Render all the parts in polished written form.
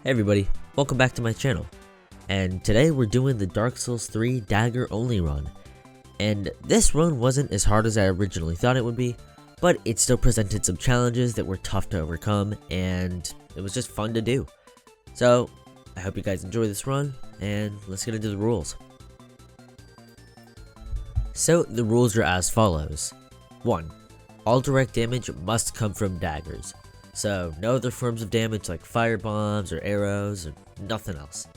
Hey everybody, welcome back to my channel, and today we're doing the Dark Souls 3 Dagger only run. And this run wasn't as hard as I originally thought it would be, but it still presented some challenges that were tough to overcome, and it was just fun to do. So, I hope you guys enjoy this run, and let's get into the rules. So, the rules are as follows. 1. All direct damage must come from daggers. So, no other forms of damage like fire bombs or arrows or nothing else.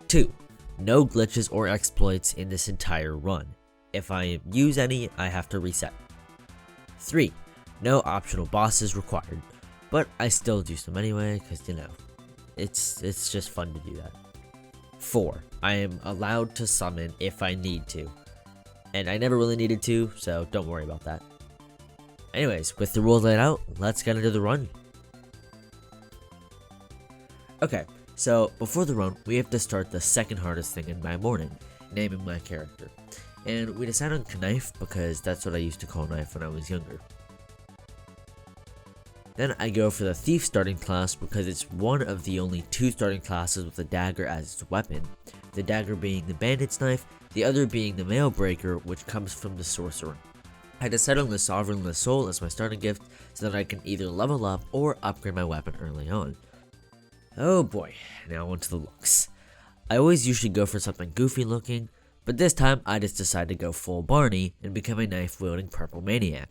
2. No glitches or exploits in this entire run. If I use any, I have to reset. 3. No optional bosses required, but I still do some anyway because, you know, it's just fun to do that. 4. I am allowed to summon if I need to, and I never really needed to, so don't worry about that. Anyways, with the rules laid out, let's get into the run. Okay, so before the run, we have to start the second hardest thing in my morning, naming my character. And we decided on Knife because that's what I used to call Knife when I was younger. Then I go for the Thief starting class because it's one of the only 2 starting classes with a dagger as its weapon. The dagger being the bandit's knife, the other being the mail breaker, which comes from the sorcerer. I decided on the Sovereignless Soul as my starting gift so that I can either level up or upgrade my weapon early on. Oh boy, now onto the looks. I always usually go for something goofy looking, but this time I just decided to go full Barney and become a knife wielding purple maniac.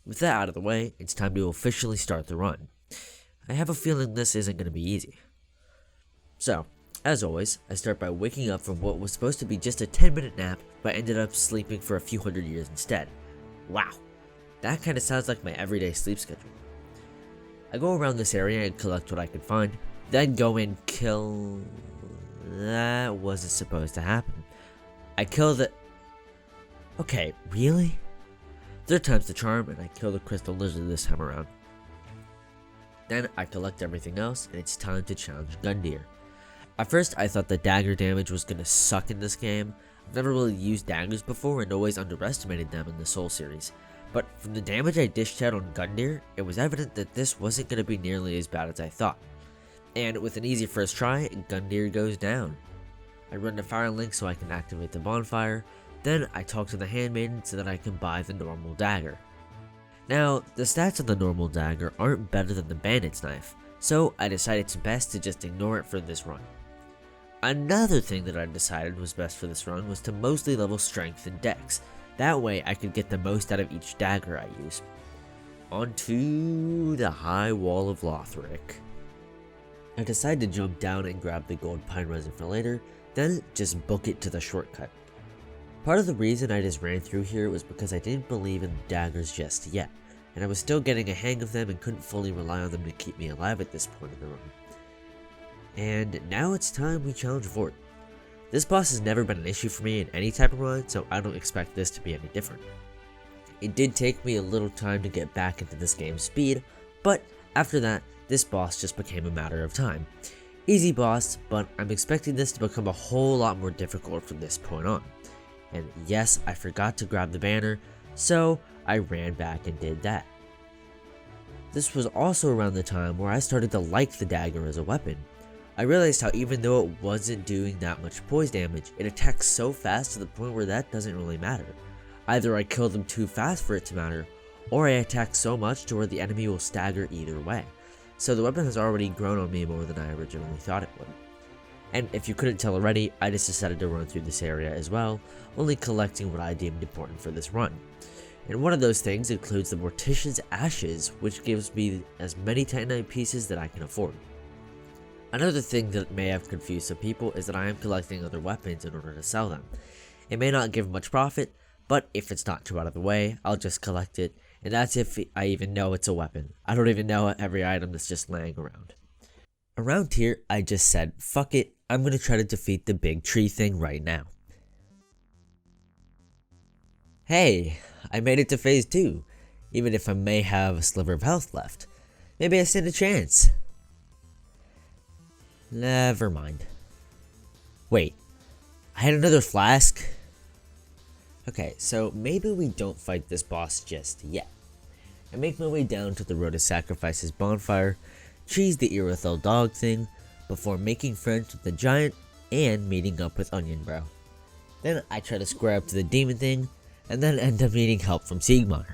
With that out of the way, it's time to officially start the run. I have a feeling this isn't going to be easy. So, as always, I start by waking up from what was supposed to be just a 10-minute nap, but ended up sleeping for a few hundred years instead. Wow, that kind of sounds like my everyday sleep schedule. I go around this area and collect what I can find, then go and kill... That wasn't supposed to happen. I kill the... Okay, really? 3rd time's the charm, and I kill the crystal lizard this time around. Then I collect everything else, and it's time to challenge Gundyr. At first, I thought the dagger damage was gonna suck in this game. I've never really used daggers before and always underestimated them in the Soul series. But from the damage I dished out on Gundyr, it was evident that this wasn't going to be nearly as bad as I thought. And with an easy first try, Gundyr goes down. I run to Fire Link so I can activate the bonfire, then I talk to the handmaiden so that I can buy the normal dagger. Now, the stats of the normal dagger aren't better than the bandit's knife, so I decided it's best to just ignore it for this run. Another thing that I decided was best for this run was to mostly level strength and dex. That way I could get the most out of each dagger I use. Onto the high wall of Lothric. I decided to jump down and grab the gold pine resin for later, then just book it to the shortcut. Part of the reason I just ran through here was because I didn't believe in daggers just yet, and I was still getting a hang of them and couldn't fully rely on them to keep me alive at this point in the run. And now it's time we challenge Vordt. This boss has never been an issue for me in any type of run, so I don't expect this to be any different. It did take me a little time to get back into this game's speed, but after that, this boss just became a matter of time. Easy boss, but I'm expecting this to become a whole lot more difficult from this point on. And yes, I forgot to grab the banner, so I ran back and did that. This was also around the time where I started to like the dagger as a weapon. I realized how even though it wasn't doing that much poise damage, it attacks so fast to the point where that doesn't really matter. Either I kill them too fast for it to matter, or I attack so much to where the enemy will stagger either way. So the weapon has already grown on me more than I originally thought it would. And if you couldn't tell already, I just decided to run through this area as well, only collecting what I deemed important for this run. And one of those things includes the Mortician's Ashes, which gives me as many Titanite pieces that I can afford. Another thing that may have confused some people is that I am collecting other weapons in order to sell them. It may not give much profit, but if it's not too out of the way, I'll just collect it, and that's if I even know it's a weapon. I don't even know every item that's just laying around. Around here, I just said, fuck it, I'm gonna try to defeat the big tree thing right now. Hey, I made it to phase 2, even if I may have a sliver of health left. Maybe I stand a chance. Never mind. Wait, I had another flask? Okay, so maybe we don't fight this boss just yet. I make my way down to the Road to Sacrifice's bonfire, cheese the Irithyll dog thing, before making friends with the giant and meeting up with Onionbrow. Then I try to square up to the demon thing, and then end up needing help from Siegmar.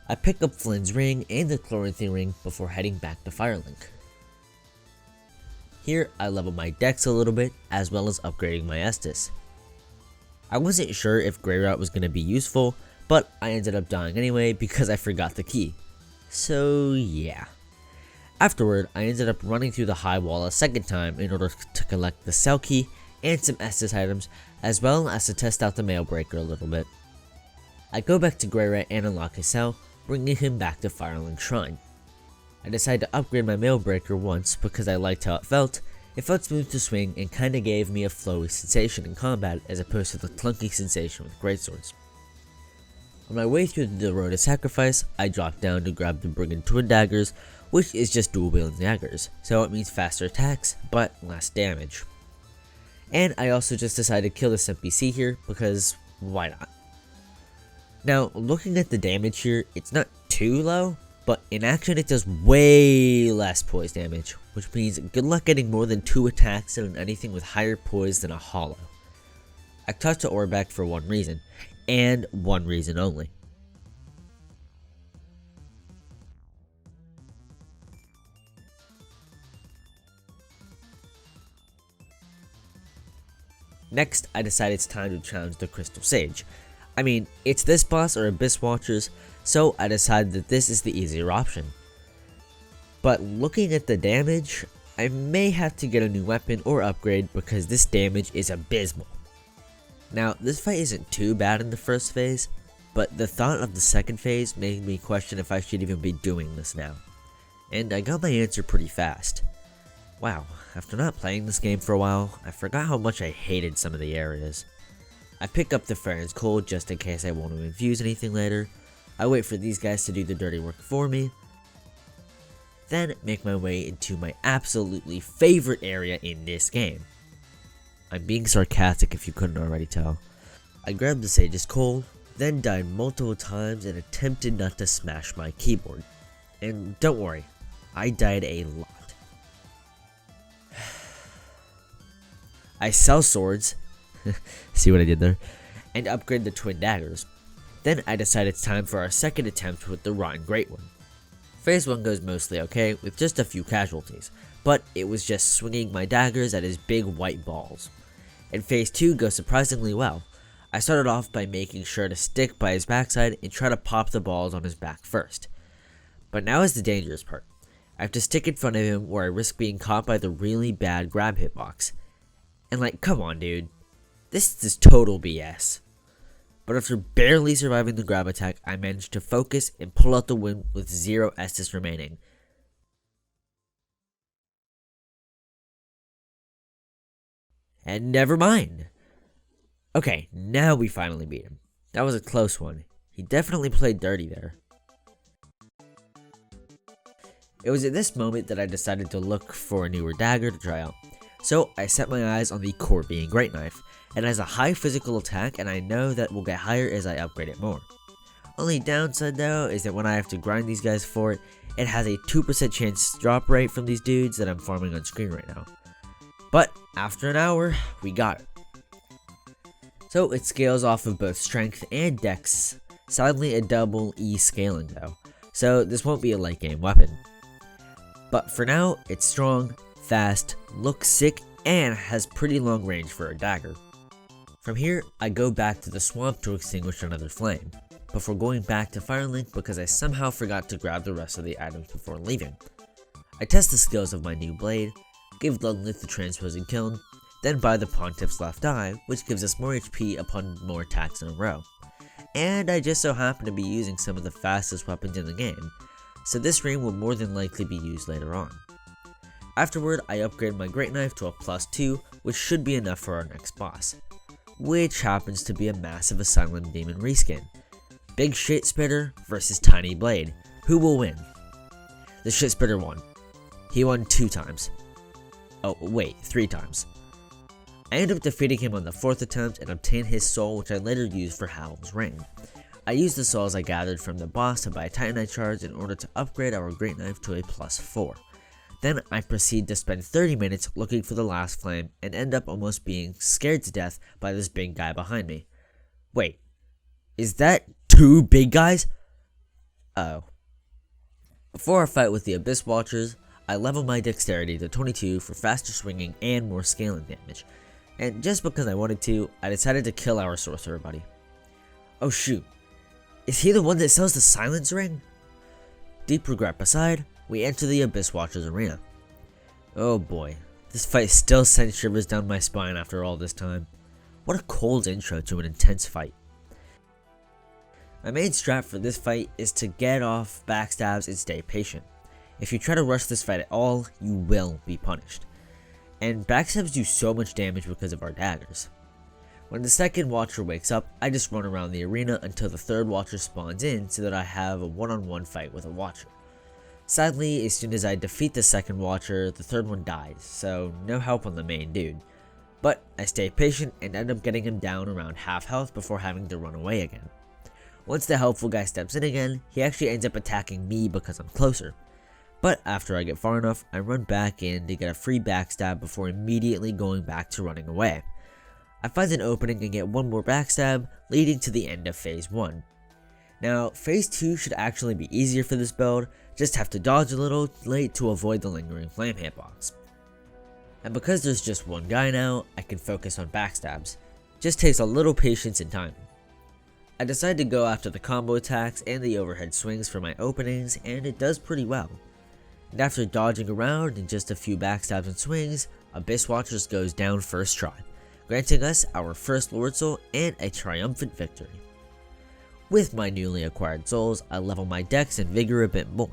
I pick up Flynn's ring and the Chloranthy ring before heading back to Firelink. Here I level my dex a little bit, as well as upgrading my Estus. I wasn't sure if Grey Route was going to be useful, but I ended up dying anyway because I forgot the key. So yeah. Afterward, I ended up running through the high wall a second time in order to collect the cell key and some Estus items, as well as to test out the Mailbreaker a little bit. I go back to Grey Rat and unlock his cell, bringing him back to Firelink Shrine. I decided to upgrade my Mailbreaker once because I liked how it felt. It felt smooth to swing and kinda gave me a flowy sensation in combat as opposed to the clunky sensation with greatswords. On my way through the road of sacrifice, I dropped down to grab the Brigand Twin Daggers, which is just dual wielding daggers, so it means faster attacks, but less damage. And I also just decided to kill this NPC here, because why not? Now, looking at the damage here, it's not too low, but in action it does way less poise damage, which means good luck getting more than 2 attacks on anything with higher poise than a hollow. I touched the Orback for one reason, and one reason only. Next, I decided it's time to challenge the Crystal Sage. I mean, it's this boss or Abyss Watchers, so I decided that this is the easier option. But looking at the damage, I may have to get a new weapon or upgrade because this damage is abysmal. Now, this fight isn't too bad in the first phase, but the thought of the second phase made me question if I should even be doing this now. And I got my answer pretty fast. Wow, after not playing this game for a while, I forgot how much I hated some of the areas. I pick up the Farron's Cold just in case I want to infuse anything later. I wait for these guys to do the dirty work for me. Then make my way into my absolutely favorite area in this game. I'm being sarcastic if you couldn't already tell. I grabbed the Sage's Coal, then died multiple times and attempted not to smash my keyboard. And don't worry, I died a lot. I sell swords, see what I did there, and upgrade the Twin Daggers. Then I decided it's time for our second attempt with the Rotten Greatwood. Phase 1 goes mostly okay, with just a few casualties, but it was just swinging my daggers at his big white balls. And Phase 2 goes surprisingly well. I started off by making sure to stick by his backside and try to pop the balls on his back first. But now is the dangerous part. I have to stick in front of him where I risk being caught by the really bad grab hitbox. And like, come on dude, this is total BS. But after barely surviving the grab attack, I managed to focus and pull out the win with 0 Estus remaining. And never mind. Okay, now we finally beat him. That was a close one. He definitely played dirty there. It was at this moment that I decided to look for a newer dagger to try out. So I set my eyes on the Corbian Great Knife. It has a high physical attack and I know that will get higher as I upgrade it more. Only downside though is that when I have to grind these guys for it, it has a 2% chance drop rate from these dudes that I'm farming on screen right now. But after an hour, we got it. So it scales off of both strength and dex, sadly a double E scaling though, so this won't be a late game weapon. But for now, it's strong, fast, looks sick, and has pretty long range for a dagger. From here, I go back to the swamp to extinguish another flame, before going back to Firelink because I somehow forgot to grab the rest of the items before leaving. I test the skills of my new blade, give Ludlith the transposing kiln, then buy the Pontiff's left eye, which gives us more HP upon more attacks in a row. And I just so happen to be using some of the fastest weapons in the game, so this ring will more than likely be used later on. Afterward, I upgrade my Great Knife to a +2, which should be enough for our next boss, which happens to be a massive Asylum Demon reskin. Big Shit Spitter versus Tiny Blade. Who will win? The Shit Spitter won. He won 2 times. Oh wait, 3 times. I end up defeating him on the 4th attempt and obtain his soul, which I later used for Hallam's Ring. I used the souls I gathered from the boss to buy Titanite shards in order to upgrade our Great Knife to a +4. Then I proceed to spend 30 minutes looking for the last flame and end up almost being scared to death by this big guy behind me. Wait, is that 2 big guys? Oh. Before I fight with the Abyss Watchers, I level my dexterity to 22 for faster swinging and more scaling damage. And just because I wanted to, I decided to kill our sorcerer buddy. Oh shoot, is he the one that sells the silence ring? Deep regret aside, we enter the Abyss Watchers arena. Oh boy, this fight still sends shivers down my spine after all this time. What a cold intro to an intense fight. My main strat for this fight is to get off backstabs and stay patient. If you try to rush this fight at all, you will be punished. And backstabs do so much damage because of our daggers. When the second watcher wakes up, I just run around the arena until the third watcher spawns in so that I have a one-on-one fight with a watcher. Sadly, as soon as I defeat the second watcher, the third one dies, so no help on the main dude. But I stay patient and end up getting him down around half health before having to run away again. Once the helpful guy steps in again, he actually ends up attacking me because I'm closer. But after I get far enough, I run back in to get a free backstab before immediately going back to running away. I find an opening and get one more backstab, leading to the end of phase 1. Now, phase 2 should actually be easier for this build, just have to dodge a little late to avoid the lingering flame hitbox. And because there's just one guy now, I can focus on backstabs. Just takes a little patience and time. I decide to go after the combo attacks and the overhead swings for my openings, and it does pretty well. And after dodging around and just a few backstabs and swings, Abyss Watchers goes down first try, granting us our first Lord Soul and a triumphant victory. With my newly acquired souls, I level my dex and vigor a bit more.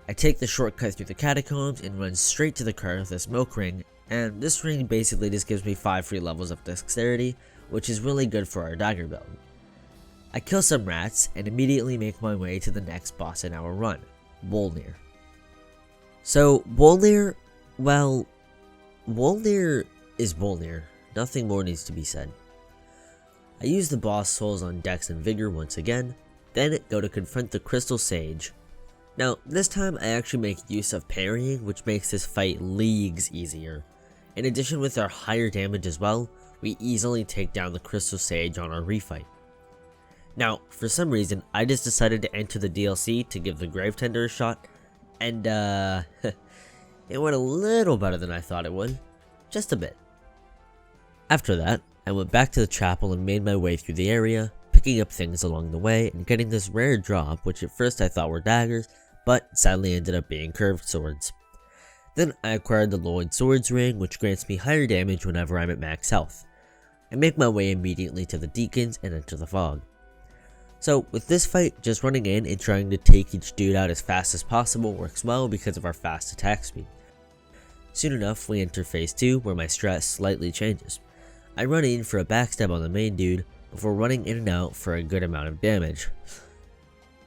I take the shortcut through the catacombs and run straight to the Karthus smoke ring, and this ring basically just gives me 5 free levels of dexterity, which is really good for our dagger build. I kill some rats and immediately make my way to the next boss in our run, Wolnir. So, Wolnir, well, Wolnir is Wolnir. Nothing more needs to be said. I use the boss souls on Dex and Vigor once again, then go to confront the Crystal Sage. Now, this time I actually make use of parrying, which makes this fight leagues easier. In addition, with our higher damage as well, we easily take down the Crystal Sage on our refight. Now, for some reason, I just decided to enter the DLC to give the Gravetender a shot, and it went a little better than I thought it would. Just a bit. After that, I went back to the chapel and made my way through the area, picking up things along the way and getting this rare drop, which at first I thought were daggers, but sadly ended up being curved swords. Then I acquired the Lloyd Swords ring, which grants me higher damage whenever I'm at max health. I make my way immediately to the Deacons and enter the fog. So with this fight, just running in and trying to take each dude out as fast as possible works well because of our fast attack speed. Soon enough, we enter phase 2 where my strat slightly changes. I run in for a backstab on the main dude before running in and out for a good amount of damage.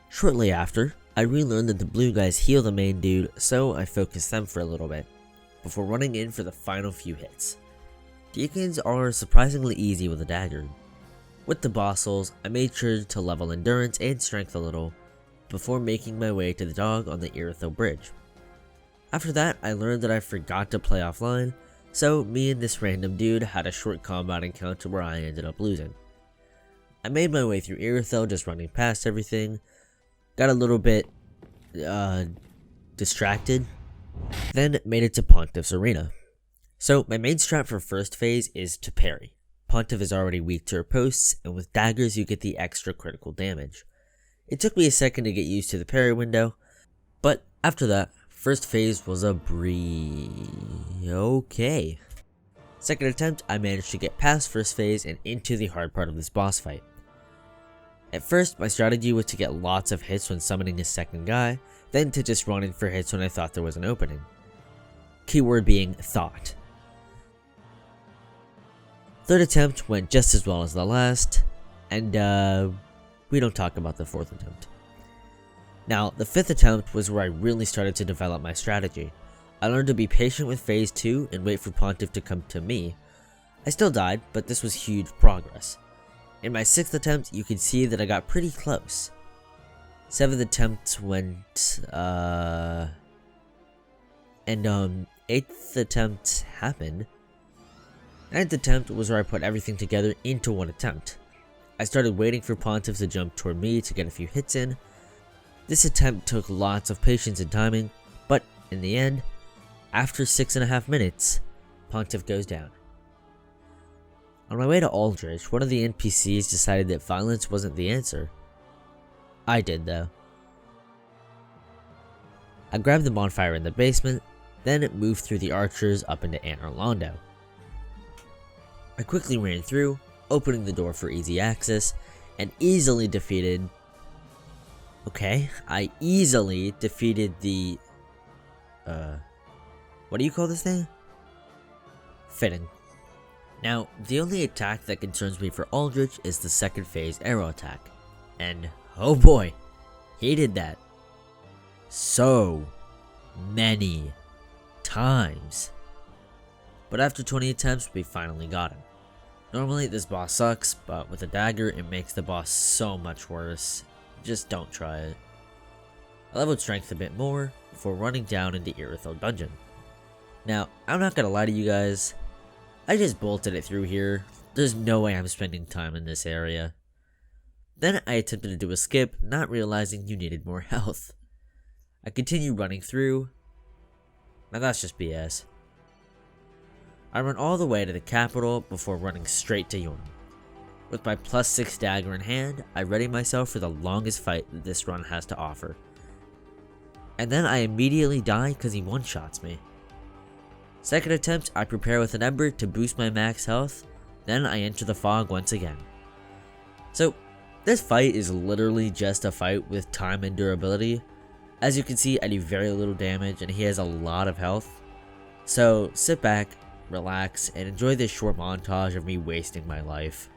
Shortly after, I relearned that the blue guys heal the main dude, so I focus them for a little bit, before running in for the final few hits. Deacons are surprisingly easy with a dagger. With the boss souls, I made sure to level endurance and strength a little, before making my way to the dog on the Irithyll bridge. After that, I learned that I forgot to play offline, so me and this random dude had a short combat encounter where I ended up losing. I made my way through Irithyll just running past everything, got a little bit distracted, then made it to Pontiff's arena. So my main strat for first phase is to parry. Pontiff is already weak to riposts, and with daggers you get the extra critical damage. It took me a second to get used to the parry window, but after that, first phase was a breeze. Okay. Second attempt, I managed to get past first phase and into the hard part of this boss fight. At first, my strategy was to get lots of hits when summoning a second guy, then to just run in for hits when I thought there was an opening. Keyword being thought. Third attempt went just as well as the last, and we don't talk about the fourth attempt. Now, the fifth attempt was where I really started to develop my strategy. I learned to be patient with phase 2 and wait for Pontiff to come to me. I still died, but this was huge progress. In my 6th attempt, you can see that I got pretty close. 7th attempt went, And 8th attempt happened. 9th attempt was where I put everything together into one attempt. I started waiting for Pontiff to jump toward me to get a few hits in. This attempt took lots of patience and timing, but in the end, after 6.5 minutes, Pontiff goes down. On my way to Aldrich, one of the NPCs decided that violence wasn't the answer. I did though. I grabbed the bonfire in the basement, then moved through the archers up into Antler Londo. I quickly ran through, opening the door for easy access, and easily defeated... I easily defeated the... what do you call this thing? Fitting. Now, the only attack that concerns me for Aldrich is the second phase arrow attack. And, oh boy, he did that so many times. But after 20 attempts, we finally got him. Normally this boss sucks, but with a dagger it makes the boss so much worse. Just don't try it. I leveled strength a bit more before running down into Iudex Dungeon. Now, I'm not gonna lie to you guys, I just bolted it through here. There's no way I'm spending time in this area. Then I attempted to do a skip, not realizing you needed more health. I continued running through. Now that's just BS. I run all the way to the capital before running straight to Yhorm. With my +6 dagger in hand, I ready myself for the longest fight that this run has to offer. And then I immediately die because he one-shots me. Second attempt, I prepare with an ember to boost my max health, then I enter the fog once again. So, this fight is literally just a fight with time and durability. As you can see, I do very little damage and he has a lot of health. So, sit back, relax, and enjoy this short montage of me wasting my life.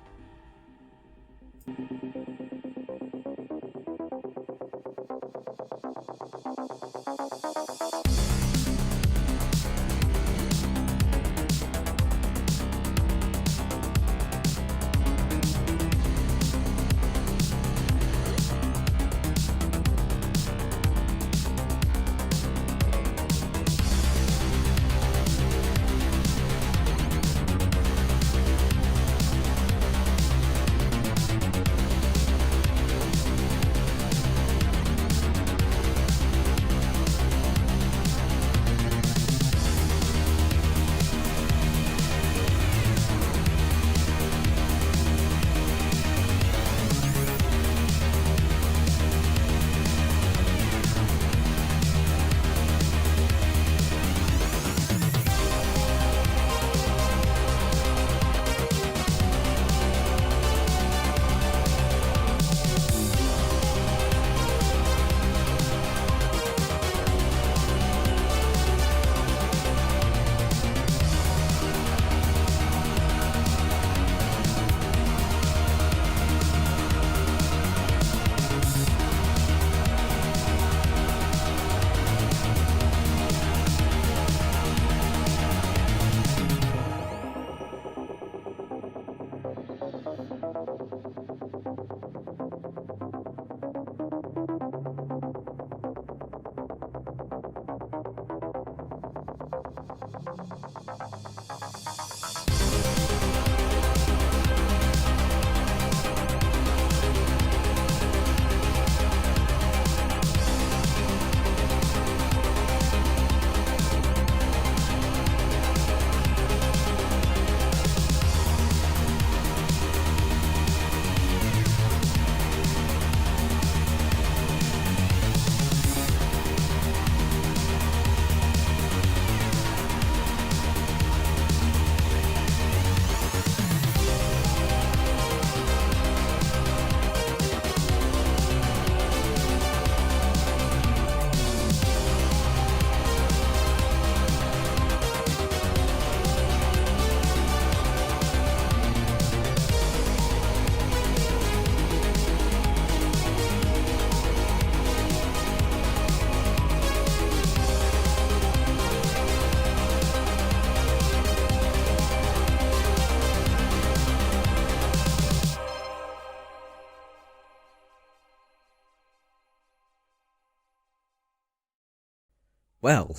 Well,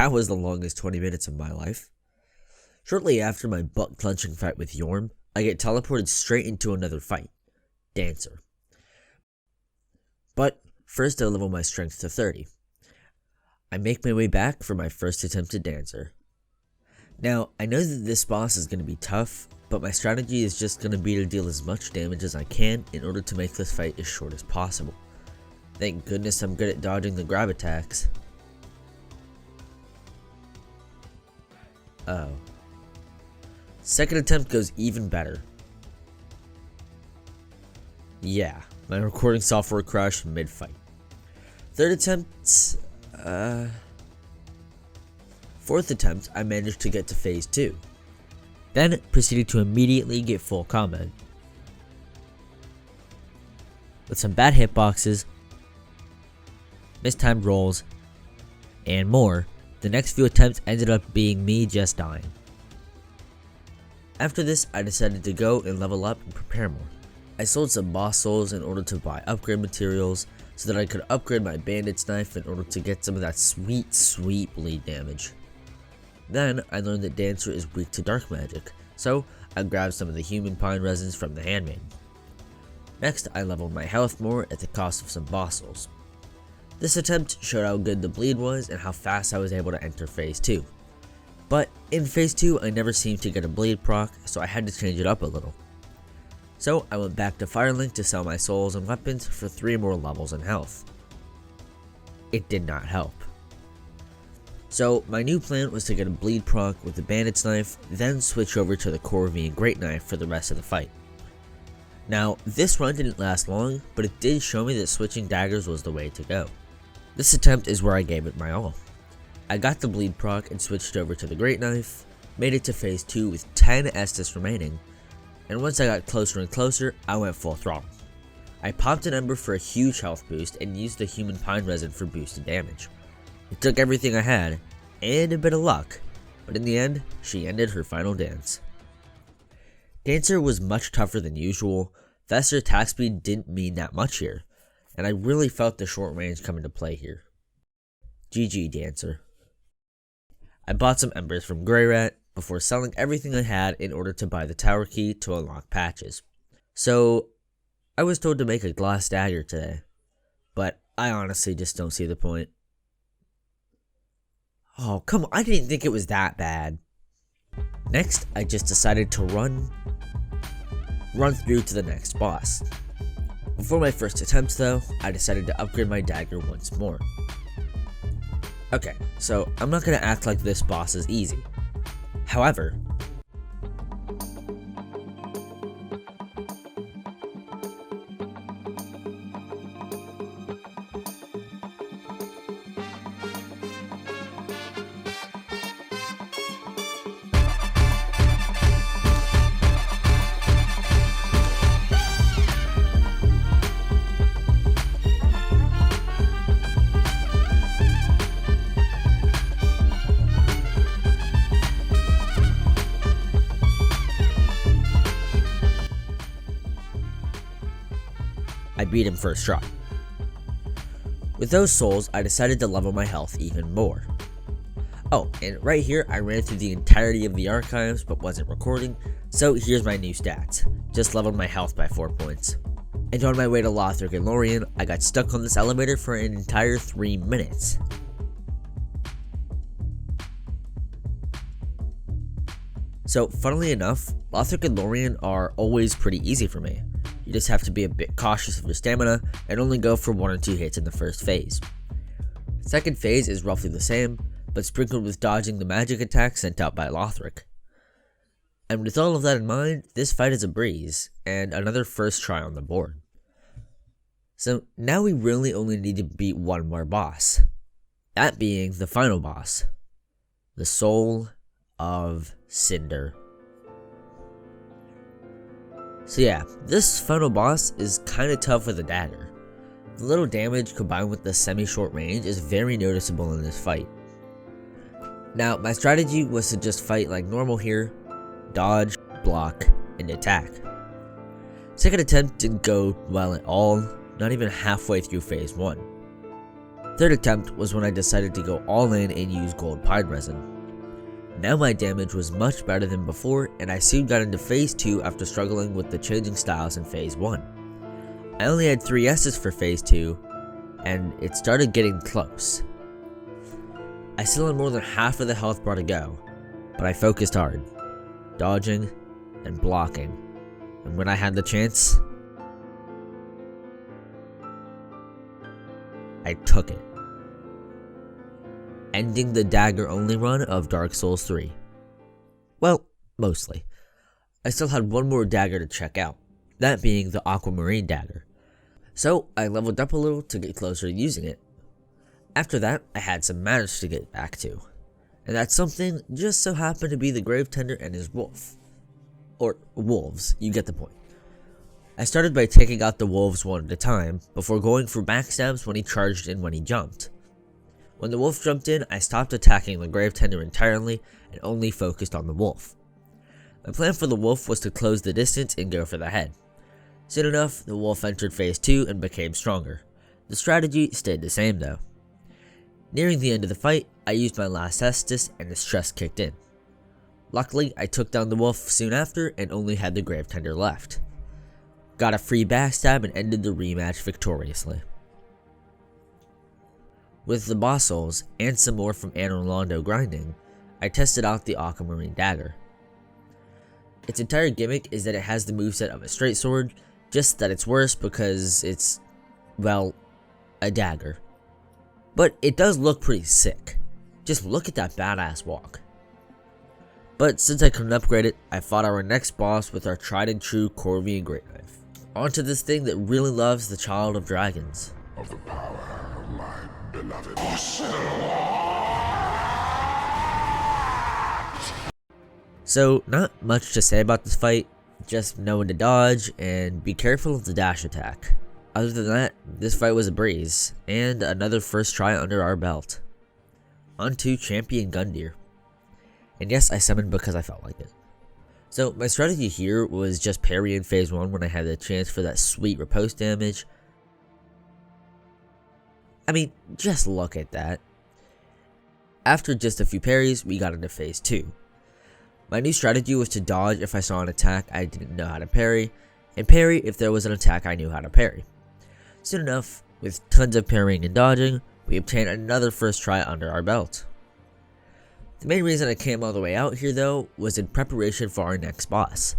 That was the longest 20 minutes of my life. Shortly after my butt-clenching fight with Yhorm, I get teleported straight into another fight. Dancer. But first I level my strength to 30. I make my way back for my first attempt at Dancer. Now, I know that this boss is going to be tough, but my strategy is just going to be to deal as much damage as I can in order to make this fight as short as possible. Thank goodness I'm good at dodging the grab attacks. Oh. Second attempt goes even better. Yeah, my recording software crashed mid-fight. Third attempt, Fourth attempt, I managed to get to phase 2. Then proceeded to immediately get full combat. With some bad hitboxes, mistimed rolls, and more, the next few attempts ended up being me just dying. After this, I decided to go and level up and prepare more. I sold some boss souls in order to buy upgrade materials so that I could upgrade my bandit's knife in order to get some of that sweet bleed damage. Then I learned that Dancer is weak to dark magic, so I grabbed some of the human pine resins from the handmaiden. Next, I leveled my health more at the cost of some boss souls. This attempt showed how good the bleed was and how fast I was able to enter phase 2. But in phase 2 I never seemed to get a bleed proc, so I had to change it up a little. So I went back to Firelink to sell my souls and weapons for 3 more levels in health. It did not help. So my new plan was to get a bleed proc with the bandit's knife, then switch over to the Corvian great knife for the rest of the fight. Now this run didn't last long, but it did show me that switching daggers was the way to go. This attempt is where I gave it my all. I got the bleed proc and switched over to the great knife, made it to phase 2 with 10 Estus remaining, and once I got closer and closer, I went full throttle. I popped an ember for a huge health boost and used the human pine resin for boosted damage. It took everything I had, and a bit of luck, but in the end, she ended her final dance. Dancer was much tougher than usual. Faster attack speed didn't mean that much here, and I really felt the short range come into play here. GG Dancer. I bought some embers from Greyrat before selling everything I had in order to buy the tower key to unlock patches. So, I was told to make a glass dagger today, but I honestly just don't see the point. Oh, come on, I didn't think it was that bad. Next, I just decided to run through to the next boss. Before my first attempt though, I decided to upgrade my dagger once more. Okay, so I'm not going to act like this boss is easy. However, I beat him first try. With those souls, I decided to level my health even more. Oh, and right here I ran through the entirety of the archives but wasn't recording, so here's my new stats. Just leveled my health by 4 points. And on my way to Lothric and Lorian, I got stuck on this elevator for an entire 3 minutes. So funnily enough, Lothric and Lorian are always pretty easy for me. You just have to be a bit cautious of your stamina and only go for 1 or 2 hits in the first phase. Second phase is roughly the same, but sprinkled with dodging the magic attack sent out by Lothric. And with all of that in mind, this fight is a breeze, and another first try on the board. So now we really only need to beat one more boss, that being the final boss, the Soul of Cinder. So yeah, this final boss is kinda tough with a dagger. The little damage combined with the semi-short range is very noticeable in this fight. Now, my strategy was to just fight like normal here, dodge, block, and attack. Second attempt didn't go well at all, not even halfway through phase 1. Third attempt was when I decided to go all in and use gold pine resin. Now my damage was much better than before, and I soon got into phase 2 after struggling with the changing styles in phase 1. I only had 3 S's for phase 2, and it started getting close. I still had more than half of the health bar to go, but I focused hard, dodging and blocking, and when I had the chance, I took it, ending the dagger only run of Dark Souls 3. Well, mostly. I still had one more dagger to check out, that being the Aquamarine dagger. So I leveled up a little to get closer to using it. After that, I had some matters to get back to, and that something just so happened to be the Gravetender and his wolf. Or wolves, you get the point. I started by taking out the wolves one at a time, before going for backstabs when he charged and when he jumped. When the wolf jumped in, I stopped attacking the Gravetender entirely and only focused on the wolf. My plan for the wolf was to close the distance and go for the head. Soon enough, the wolf entered phase 2 and became stronger. The strategy stayed the same though. Nearing the end of the fight, I used my last Estus and the stress kicked in. Luckily, I took down the wolf soon after and only had the Gravetender left. Got a free backstab and ended the rematch victoriously. With the boss souls and some more from Anor Londo grinding, I tested out the Aquamarine dagger. Its entire gimmick is that it has the moveset of a straight sword, just that it's worse because it's, well, a dagger. But it does look pretty sick. Just look at that badass walk. But since I couldn't upgrade it, I fought our next boss with our tried and true Corvian Great Knife. Onto this thing that really loves the child of dragons. Of the power of my beloved So, not much to say about this fight, just know when to dodge and be careful of the dash attack. Other than that, this fight was a breeze, and another first try under our belt. On to Champion Gundyr. And yes, I summoned because I felt like it. So, my strategy here was just parry in phase 1 when I had the chance for that sweet riposte damage. I mean, just look at that. After just a few parries, we got into phase 2. My new strategy was to dodge if I saw an attack I didn't know how to parry, and parry if there was an attack I knew how to parry. Soon enough, with tons of parrying and dodging, we obtained another first try under our belt. The main reason I came all the way out here though, was in preparation for our next boss.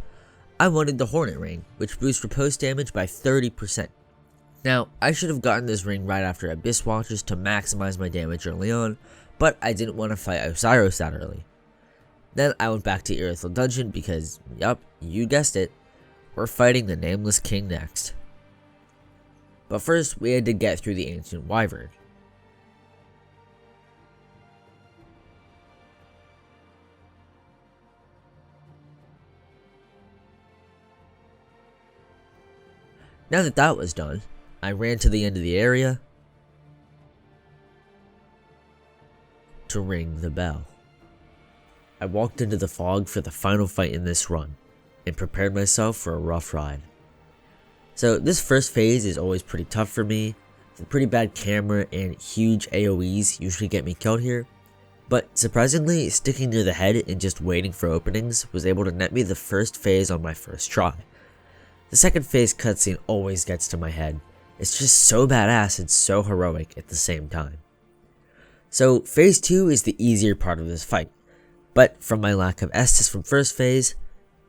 I wanted the Hornet Ring, which boosts riposte damage by 30%. Now, I should have gotten this ring right after Abyss Watchers to maximize my damage early on, but I didn't want to fight Oceiros that early. Then I went back to Irithyll Dungeon because, yup, you guessed it, we're fighting the Nameless King next. But first, we had to get through the ancient Wyvern. Now that that was done, I ran to the end of the area to ring the bell. I walked into the fog for the final fight in this run, and prepared myself for a rough ride. So this first phase is always pretty tough for me. The pretty bad camera and huge AoEs usually get me killed here, but surprisingly, sticking near the head and just waiting for openings was able to net me the first phase on my first try. The second phase cutscene always gets to my head. It's just so badass and so heroic at the same time. So phase 2 is the easier part of this fight. But from my lack of Estus from first phase,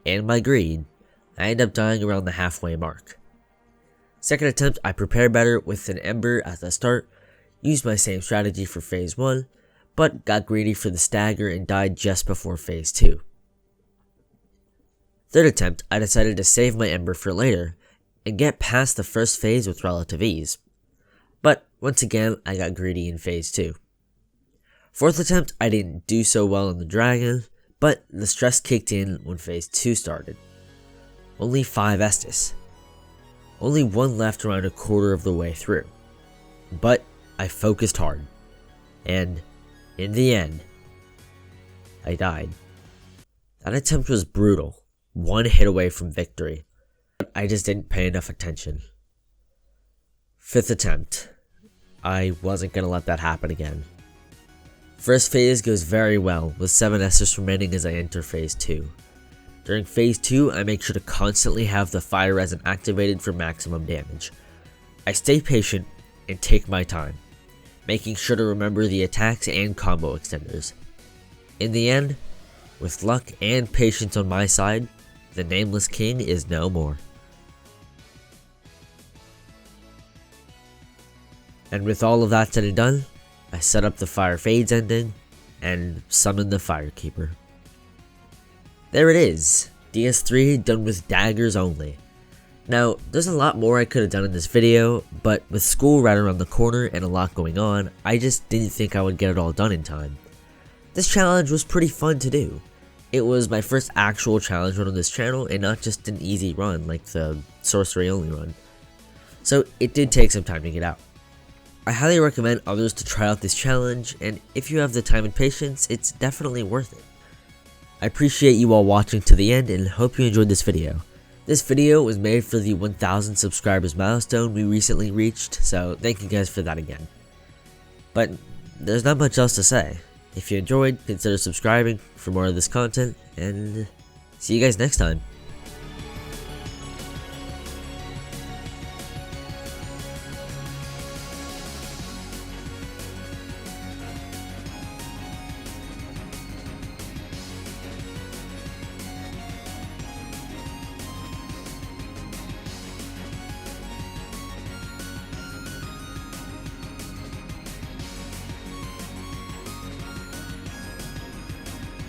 and my greed, I end up dying around the halfway mark. Second attempt, I prepared better with an Ember at the start, used my same strategy for phase 1, but got greedy for the stagger and died just before phase 2. Third attempt, I decided to save my Ember for later, and get past the first phase with relative ease. But once again, I got greedy in phase 2. Fourth attempt, I didn't do so well on the dragon, but the stress kicked in when phase 2 started. Only 5 Estus. Only one left around a quarter of the way through. But I focused hard. And in the end, I died. That attempt was brutal. One hit away from victory. But I just didn't pay enough attention. Fifth attempt. I wasn't gonna let that happen again. First phase goes very well, with 7 Estus remaining as I enter phase 2. During phase 2, I make sure to constantly have the fire resin activated for maximum damage. I stay patient and take my time, making sure to remember the attacks and combo extenders. In the end, with luck and patience on my side, the Nameless King is no more. And with all of that said and done, I set up the Fire Fades ending and summon the Firekeeper. There it is, DS3 done with daggers only. Now, there's a lot more I could have done in this video, but with school right around the corner and a lot going on, I just didn't think I would get it all done in time. This challenge was pretty fun to do. It was my first actual challenge run on this channel and not just an easy run like the sorcery only run. So it did take some time to get out. I highly recommend others to try out this challenge, and if you have the time and patience, it's definitely worth it. I appreciate you all watching to the end and hope you enjoyed this video. This video was made for the 1000 subscribers milestone we recently reached, so thank you guys for that again. But there's not much else to say. If you enjoyed, consider subscribing for more of this content, and see you guys next time.